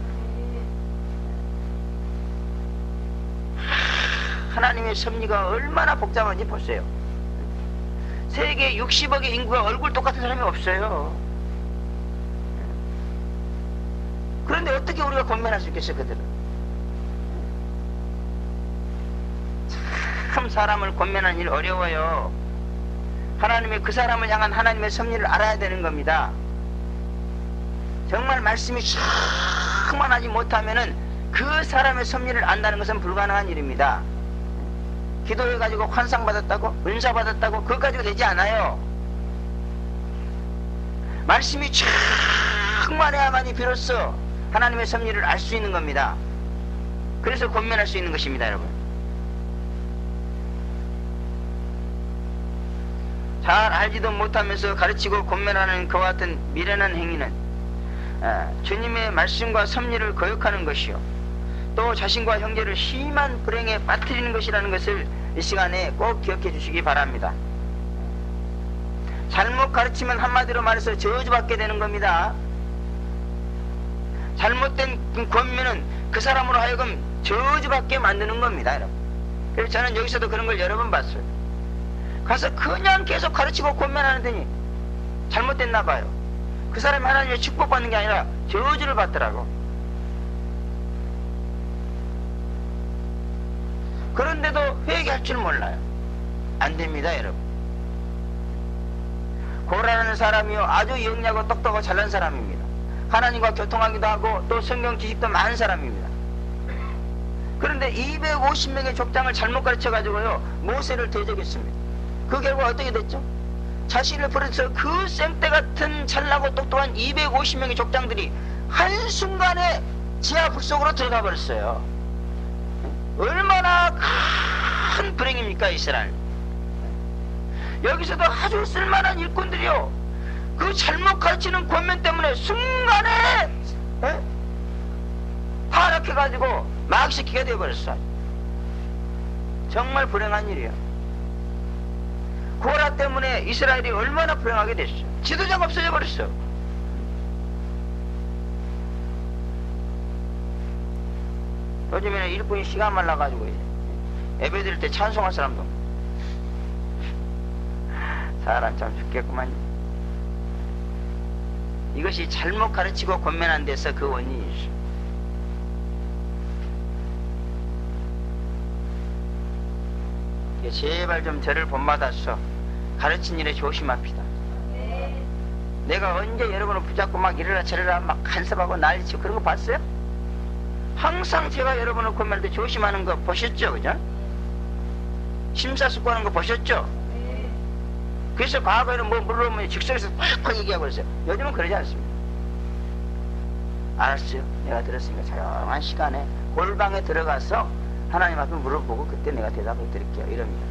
하나님의 섭리가 얼마나 복잡한지 보세요. 세계 60억의 인구가 얼굴 똑같은 사람이 없어요. 그런데 어떻게 우리가 권면할 수 있겠어요, 그들은? 참 사람을 권면하는 일 어려워요. 하나님의 그 사람을 향한 하나님의 섭리를 알아야 되는 겁니다. 정말 말씀이 충만하지 못하면은 그 사람의 섭리를 안다는 것은 불가능한 일입니다. 기도해가지고 환상 받았다고, 은사 받았다고, 그것 가지고 되지 않아요. 말씀이 충만해야만이 비로소 하나님의 섭리를 알 수 있는 겁니다. 그래서 권면할 수 있는 것입니다, 여러분. 잘 알지도 못하면서 가르치고 권면하는 그와 같은 미련한 행위는 주님의 말씀과 섭리를 거역하는 것이요, 또 자신과 형제를 심한 불행에 빠뜨리는 것이라는 것을 이 시간에 꼭 기억해 주시기 바랍니다. 잘못 가르치면 한마디로 말해서 저주받게 되는 겁니다. 잘못된 권면은 그 사람으로 하여금 저주받게 만드는 겁니다, 여러분. 그래서 저는 여기서도 그런 걸 여러 번 봤어요. 가서 그냥 계속 가르치고 권면하는더니 잘못됐나 봐요. 그 사람이 하나님의 축복받는 게 아니라 저주를 받더라고. 그런데도 회개할 줄 몰라요. 안 됩니다, 여러분. 고라는 사람이요, 아주 영리하고 똑똑하고 잘난 사람입니다. 하나님과 교통하기도 하고 또 성경 지식도 많은 사람입니다. 그런데 250명의 족장을 잘못 가르쳐가지고요, 모세를 대적했습니다. 그 결과 어떻게 됐죠? 자신을 버려서 그 생떼 같은 잘나고 똑똑한 250명의 족장들이 한순간에 지하 불속으로 들어가 버렸어요. 얼마나 큰 불행입니까 이스라엘? 여기서도 아주 쓸만한 일꾼들이요, 그 잘못 가르치는 권면 때문에 순간에 타락해가지고 마귀시키게 되어버렸어. 정말 불행한 일이에요. 고라 때문에 이스라엘이 얼마나 불행하게 됐어. 지도자가 없어져 버렸어. 요즘에는 일꾼이 시간 말라가지고 예배 드릴 때 찬송할 사람도 없고. 사람 참 죽겠구만. 이것이 잘못 가르치고 권면한 데서 그 원인이 있어. 제발 좀 저를 본받아서 가르친 일에 조심합시다. 내가 언제 여러분을 붙잡고 막 이래라 저래라 막 간섭하고 난리치고 그런 거 봤어요? 항상 제가 여러분을 권면할 때 조심하는 거 보셨죠? 그죠? 심사숙고하는 거 보셨죠? 그래서 과거에는 뭐 물어보면 즉석에서 팍팍 얘기하고 그랬어요. 요즘은 그러지 않습니다. 알았어요. 내가 들었으니까 조용한 시간에 골방에 들어가서 하나님 앞에 물어보고 그때 내가 대답을 드릴게요. 이럽니다.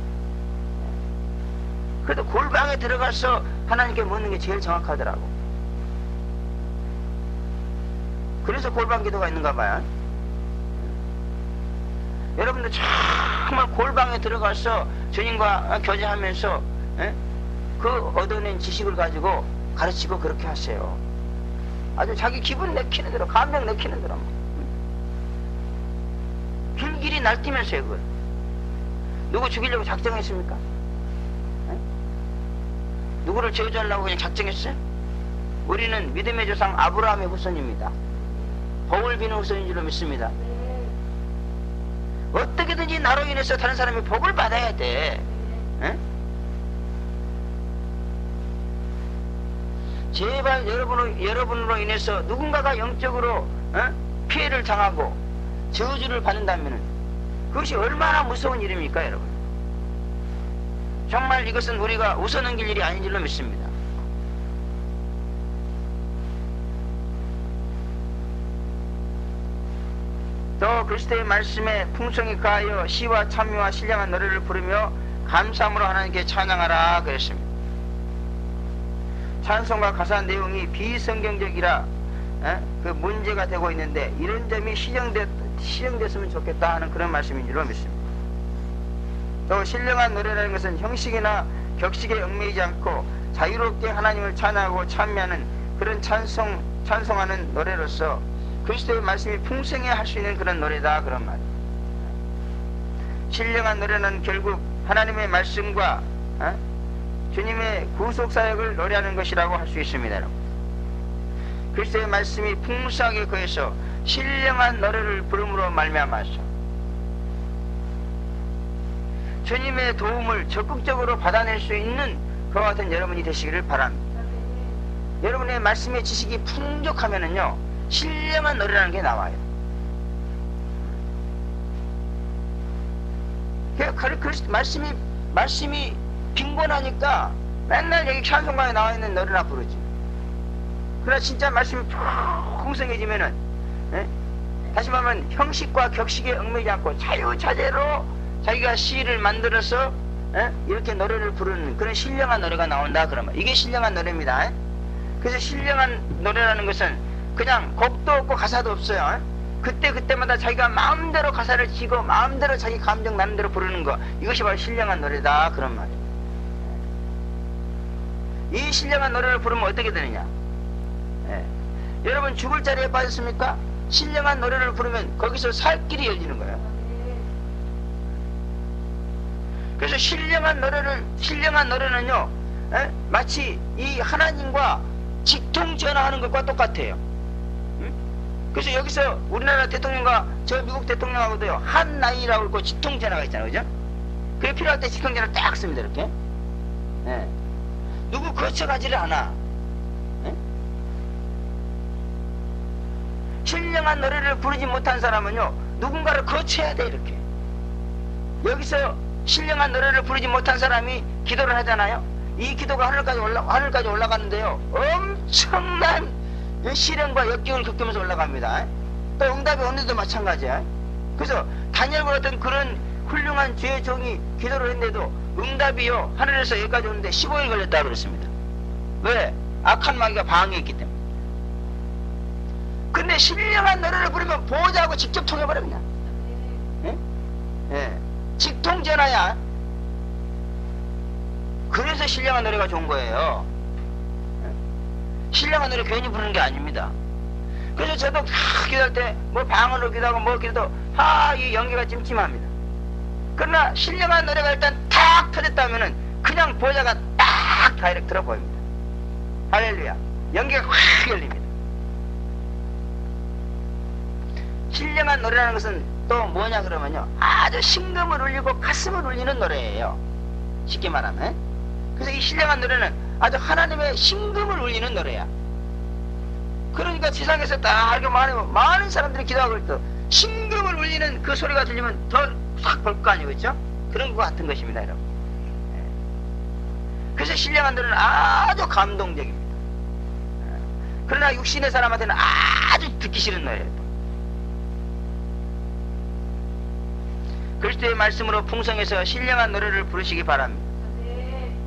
그래도 골방에 들어가서 하나님께 묻는 게 제일 정확하더라고. 그래서 골방 기도가 있는가 봐요. 여러분들 정말 골방에 들어가서 주님과 교제하면서 그 얻어낸 지식을 가지고 가르치고 그렇게 하세요. 아주 자기 기분 내키는 대로, 감정 내키는 대로 길길이 날뛰면서요. 그걸 누구 죽이려고 작정했습니까? 누구를 저주하려고 그냥 작정했어요? 우리는 믿음의 조상 아브라함의 후손입니다. 복을 비는 후손인 줄로 믿습니다. 어떻게든지 나로 인해서 다른 사람이 복을 받아야 돼. 제발 여러분으로 인해서 누군가가 영적으로 피해를 당하고 저주를 받는다면 그것이 얼마나 무서운 일입니까, 여러분? 정말 이것은 우리가 웃어넘길 일이 아닌 줄로 믿습니다. 또 그리스도의 말씀에 풍성히 가하여 시와 찬미와 신령한 노래를 부르며 감사함으로 하나님께 찬양하라 그랬습니다. 찬송과 가사 내용이 비성경적이라 그 문제가 되고 있는데 이런 점이 시정됐으면 좋겠다 하는 그런 말씀인 줄로 믿습니다. 또 신령한 노래라는 것은 형식이나 격식에 얽매이지 않고 자유롭게 하나님을 찬양하고 찬미하는 그런 찬송하는 노래로서 그리스도의 말씀이 풍성해 할 수 있는 그런 노래다 그런 말이에요. 신령한 노래는 결국 하나님의 말씀과 주님의 구속사역을 노래하는 것이라고 할 수 있습니다. 여러분. 그리스도의 말씀이 풍성하게 거해서 신령한 노래를 부름으로 말미암아서 주님의 도움을 적극적으로 받아낼 수 있는 그와 같은 여러분이 되시기를 바랍니다. 여러분의 말씀의 지식이 풍족하면은요 신령한 노래라는 게 나와요. 말씀이 빈곤하니까 맨날 여기 찬송가에 나와 있는 노래나 부르지. 그러나 진짜 말씀이 풍성해지면은 다시 말하면 형식과 격식에 얽매이지 않고 자유자재로 자기가 시를 만들어서 이렇게 노래를 부르는 그런 신령한 노래가 나온다 그러면 이게 신령한 노래입니다. 그래서 신령한 노래라는 것은 그냥 곡도 없고 가사도 없어요. 그때마다 자기가 마음대로 가사를 치고 마음대로 자기 감정 나는 대로 부르는 거, 이것이 바로 신령한 노래다 그런 말이에요. 이 신령한 노래를 부르면 어떻게 되느냐? 여러분 죽을 자리에 빠졌습니까? 신령한 노래를 부르면 거기서 살 길이 열리는 거예요. 그래서 신령한 노래는요 마치 이 하나님과 직통 전화하는 것과 똑같아요. 그래서 여기서 우리나라 대통령과 저 미국 대통령하고도요 한 나이라고 있고 직통 전화가 있잖아요, 그죠? 그게 필요할 때 직통 전화 딱 씁니다, 이렇게. 누구 거쳐가지를 않아. 신령한 노래를 부르지 못한 사람은요 누군가를 거쳐야 돼, 이렇게. 여기서 신령한 노래를 부르지 못한 사람이 기도를 하잖아요. 이 기도가 하늘까지 올라가는데요 엄청난 시련과 역경을 겪으면서 올라갑니다. 또 응답이 오는 데도 마찬가지야. 그래서 다니엘과 같은 그런 훌륭한 주의 종이 기도를 했는데도 응답이요 하늘에서 여기까지 오는데 15일 걸렸다 그랬습니다. 왜? 악한 마귀가 방해했기 때문에. 근데 신령한 노래를 부르면 보호자하고 직접 통해버려 그냥. 예? 예. 직통전화야. 그래서 신령한 노래가 좋은 거예요. 신령한 노래 괜히 부르는 게 아닙니다. 그래서 저도 기도할 때 뭐 방언으로 기도하고 뭐 기도도 이 연기가 찜찜합니다. 그러나 신령한 노래가 일단 탁 터졌다면은 그냥 보좌가 딱 다이렉트 들어 보입니다. 할렐루야. 연기가 확 열립니다. 신령한 노래라는 것은 또 뭐냐 그러면요, 아주 심금을 울리고 가슴을 울리는 노래예요. 쉽게 말하면. 그래서 이 신령한 노래는 아주 하나님의 심금을 울리는 노래야. 그러니까 세상에서 다 이렇게 많은 사람들이 기도하고 있어. 심금을 울리는 그 소리가 들리면 더 싹 볼 거 아니겠죠? 그런 것 같은 것입니다, 여러분. 그래서 신령한 노래는 아주 감동적입니다. 그러나 육신의 사람한테는 아주 듣기 싫은 노래예요. 그리스도의 말씀으로 풍성해서 신령한 노래를 부르시기 바랍니다.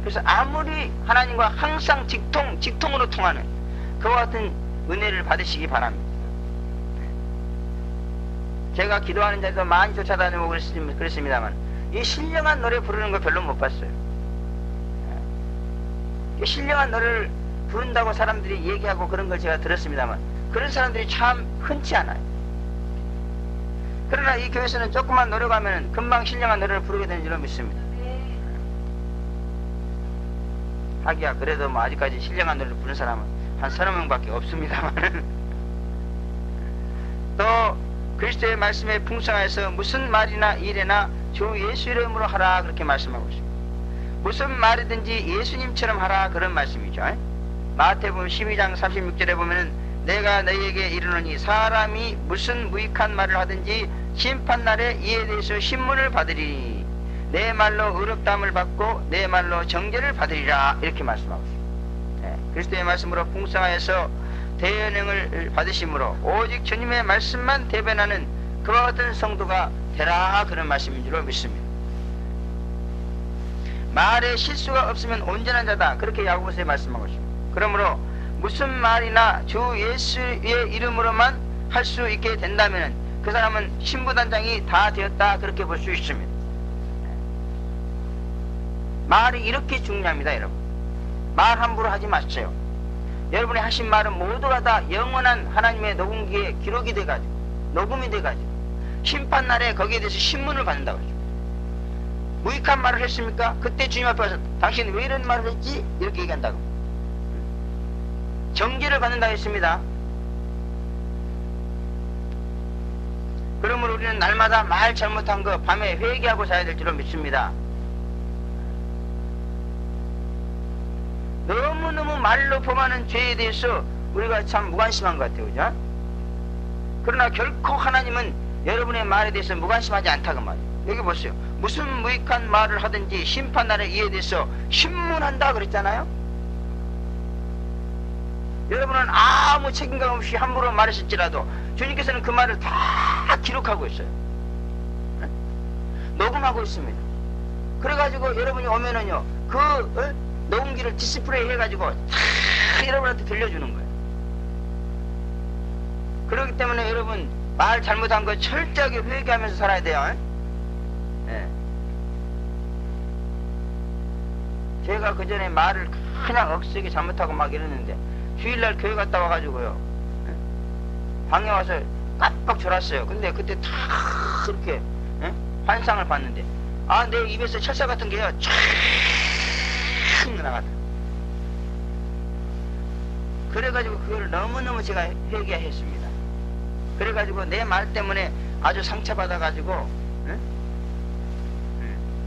그래서 아무리 하나님과 항상 직통으로 통하는 그와 같은 은혜를 받으시기 바랍니다. 제가 기도하는 자리도 많이 쫓아다니고 그랬습니다만 이 신령한 노래 부르는 거 별로 못 봤어요. 신령한 노래를 부른다고 사람들이 얘기하고 그런 걸 제가 들었습니다만 그런 사람들이 참 흔치 않아요. 그러나 이 교회에서는 조금만 노력하면 금방 신령한 노래를 부르게 되는 줄로 믿습니다. 하기야 그래도 뭐 아직까지 신령한 노래를 부르는 사람은 한 30명밖에 없습니다만 또 그리스도의 말씀에 풍성하여서 무슨 말이나 일에나 주 예수 이름으로 하라 그렇게 말씀하고 있습니다. 무슨 말이든지 예수님처럼 하라 그런 말씀이죠. 마태복음 12장 36절에 보면은 내가 너희에게 이르노니 사람이 무슨 무익한 말을 하든지 심판날에 이에 대해서 신문을 받으리니 내 말로 의롭다함을 받고 내 말로 정죄를 받으리라 이렇게 말씀하고 있습니다. 그리스도의 말씀으로 풍성하여서 대연행을 받으심으로 오직 주님의 말씀만 대변하는 그와 같은 성도가 되라 그런 말씀인 줄로 믿습니다. 말에 실수가 없으면 온전한 자다 그렇게 야고보서에 말씀하고 있습니다. 그러므로 무슨 말이나 주 예수의 이름으로만 할 수 있게 된다면 그 사람은 신부단장이 다 되었다 그렇게 볼 수 있습니다. 말이 이렇게 중요합니다. 여러분 말 함부로 하지 마세요. 여러분이 하신 말은 모두가 다 영원한 하나님의 녹음기에 기록이 돼가지고 녹음이 돼가지고 심판날에 거기에 대해서 신문을 받는다고 하죠. 무익한 말을 했습니까? 그때 주님 앞에 와서 당신 왜 이런 말을 했지? 이렇게 얘기한다고 정죄를 받는다고 했습니다. 그러므로 우리는 날마다 말 잘못한 거 밤에 회개하고 자야 될 줄로 믿습니다. 너무너무 말로 범하는 죄에 대해서 우리가 참 무관심한 것 같아요. 그죠? 그러나 결코 하나님은 여러분의 말에 대해서 무관심하지 않다고 말이에요. 여기 보세요. 무슨 무익한 말을 하든지 심판날에 이에 대해서 신문한다 그랬잖아요. 여러분은 아무 책임감 없이 함부로 말했을지라도 주님께서는 그 말을 다 기록하고 있어요. 녹음하고 있습니다. 그래가지고 여러분이 오면은요 녹음기를 디스플레이 해가지고 다 여러분한테 들려주는 거예요. 그렇기 때문에 여러분 말 잘못한 거 철저하게 회개하면서 살아야 돼요. 네. 제가 그 전에 말을 그냥 억세게 잘못하고 막 이랬는데 주일날 교회 갔다 와가지고요 방에 와서 깜빡 졸았어요. 근데 그때 다 그렇게 환상을 봤는데 내 입에서 철사 같은 게요 쫙 나가다. 그래가지고 그걸 너무너무 제가 회개했습니다. 그래가지고 내 말 때문에 아주 상처받아가지고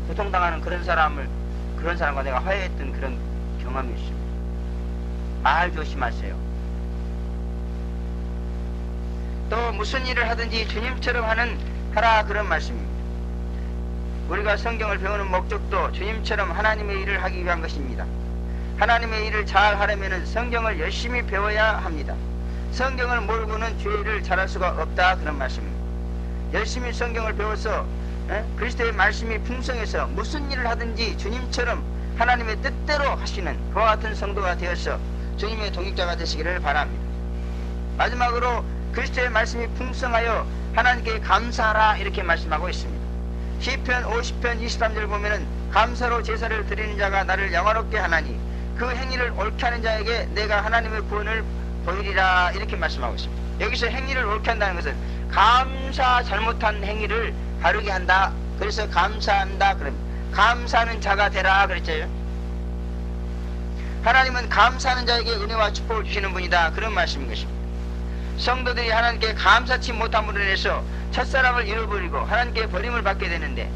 고통당하는 그런 사람과 내가 화해했던 그런 경험이 있습니다. 말 조심하세요. 또 무슨 일을 하든지 주님처럼 하라 그런 말씀입니다. 우리가 성경을 배우는 목적도 주님처럼 하나님의 일을 하기 위한 것입니다. 하나님의 일을 잘 하려면 성경을 열심히 배워야 합니다. 성경을 모르고는 주의 일을 잘할 수가 없다 그런 말씀입니다. 열심히 성경을 배워서 그리스도의 말씀이 풍성해서 무슨 일을 하든지 주님처럼 하나님의 뜻대로 하시는 그와 같은 성도가 되어서 주님의 동역자가 되시기를 바랍니다. 마지막으로 그리스도의 말씀이 풍성하여 하나님께 감사하라 이렇게 말씀하고 있습니다. 시편 50편 23절 보면은 감사로 제사를 드리는 자가 나를 영화롭게 하나니 그 행위를 옳게 하는 자에게 내가 하나님의 구원을 보이리라 이렇게 말씀하고 있습니다. 여기서 행위를 옳게 한다는 것은 감사 잘못한 행위를 바르게 한다. 그래서 감사한다. 그럼 감사하는 자가 되라 그랬죠. 하나님은 감사하는 자에게 은혜와 축복을 주시는 분이다. 그런 말씀인 것입니다. 성도들이 하나님께 감사치 못함으로 인해서 첫사랑을 잃어버리고 하나님께 버림을 받게 되는데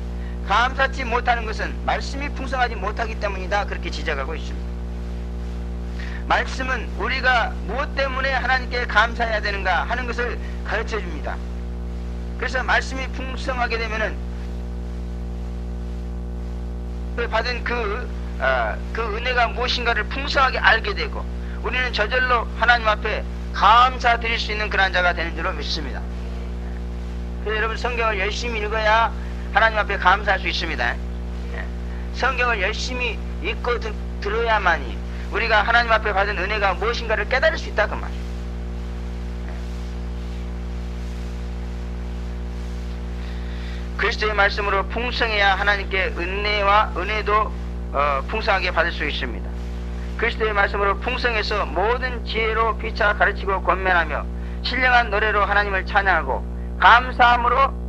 감사치 못하는 것은 말씀이 풍성하지 못하기 때문이다. 그렇게 지적하고 있습니다. 말씀은 우리가 무엇 때문에 하나님께 감사해야 되는가 하는 것을 가르쳐 줍니다. 그래서 말씀이 풍성하게 되면은 받은 그 은혜가 무엇인가를 풍성하게 알게 되고 우리는 저절로 하나님 앞에 감사드릴 수 있는 그런 자가 되는 줄로 믿습니다. 그래서 여러분 성경을 열심히 읽어야 하나님 앞에 감사할 수 있습니다. 성경을 열심히 읽고 들어야만이 우리가 하나님 앞에 받은 은혜가 무엇인가를 깨달을 수 있다 그 말이에요. 그리스도의 말씀으로 풍성해야 하나님께 은혜도 풍성하게 받을 수 있습니다. 그리스도의 말씀으로 풍성해서 모든 지혜로 피차 가르치고 권면하며 신령한 노래로 하나님을 찬양하고 감사함으로